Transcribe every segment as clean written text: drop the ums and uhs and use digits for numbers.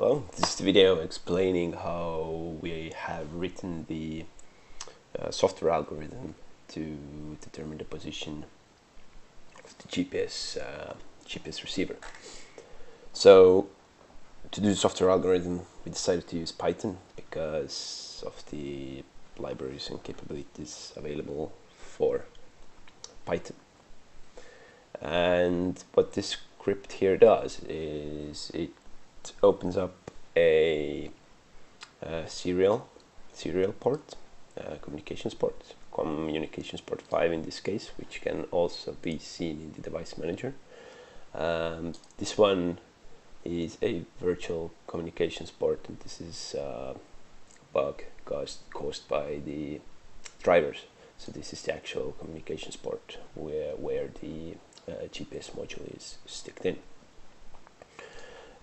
Hello, this is the video explaining how we have written the software algorithm to determine the position of the GPS receiver. So to do the software algorithm, we decided to use Python because of the libraries and capabilities available for Python. And what this script here does is it opens up a serial port, communications port 5 in this case, which can also be seen in the device manager. This one is a virtual communications port, and this is a bug caused by the drivers. So this is the actual communications port where the GPS module is sticked in.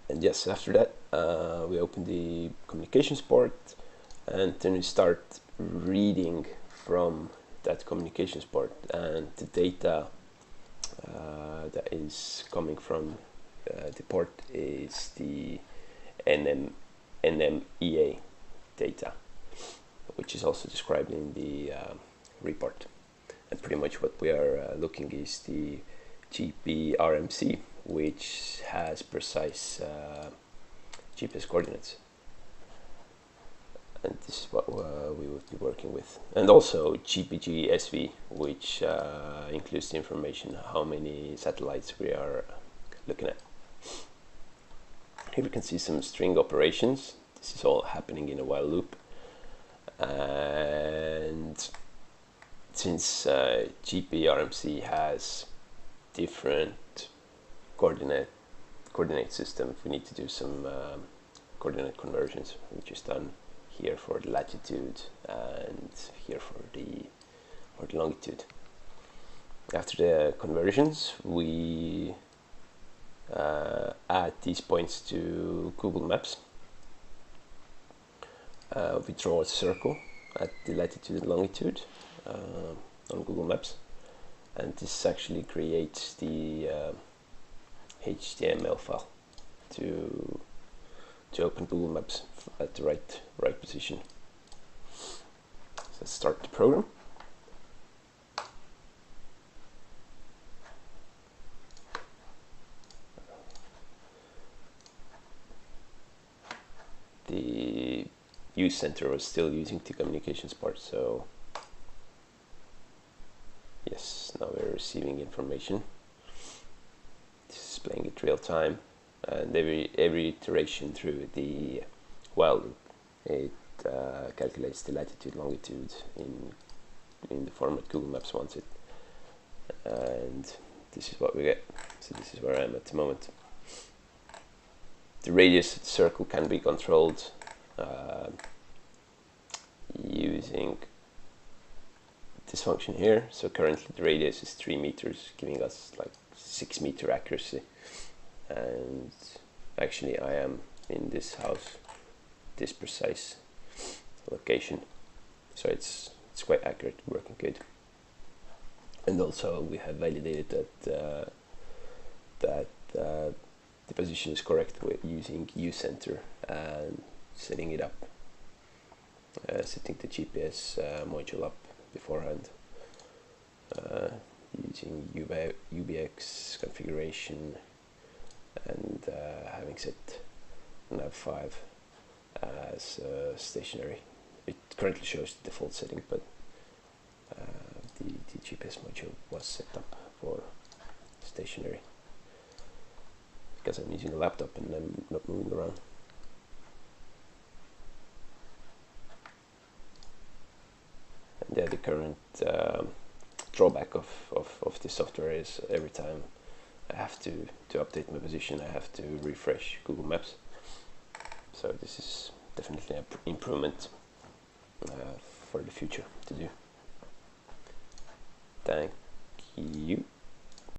And yes, after that we open the communications port, and then we start reading from that communications port, and the data that is coming from the port is the NMEA data, which is also described in the report. And pretty much what we are looking is the GPRMC, which has precise GPS coordinates, and this is what we will be working with. And also GPGSV, which includes the information how many satellites we are looking at. Here we can see some string operations. This is all happening in a while loop, and since GPRMC has different coordinate system, we need to do some coordinate conversions, which is done here for the latitude and here for the longitude. After the conversions, we add these points to Google Maps. We draw a circle at the latitude and longitude on Google Maps, and this actually creates the HTML file to open Google Maps at the right position. So let's start the program. The use center was still using the communications part, so yes, now we're receiving information, displaying it real time, and every iteration through the while loop, it calculates the latitude longitude in the format Google Maps wants it, and this is what we get. So this is where I am at the moment. The radius of the circle can be controlled using this function here. So currently the radius is 3 meters, giving us like 6 meter accuracy, and actually I am in this house, this precise location, so it's quite accurate, working good. And also we have validated that the position is correct with using uCenter and setting it up, setting the GPS module up beforehand, using UBX configuration, and having set nav5 as stationary. It currently shows the default setting, but the GPS module was set up for stationary because I'm using a laptop and I'm not moving around. And yeah, the current drawback of this software is every time I have to update my position, I have to refresh Google Maps. So this is definitely an improvement for the future to do. Thank you.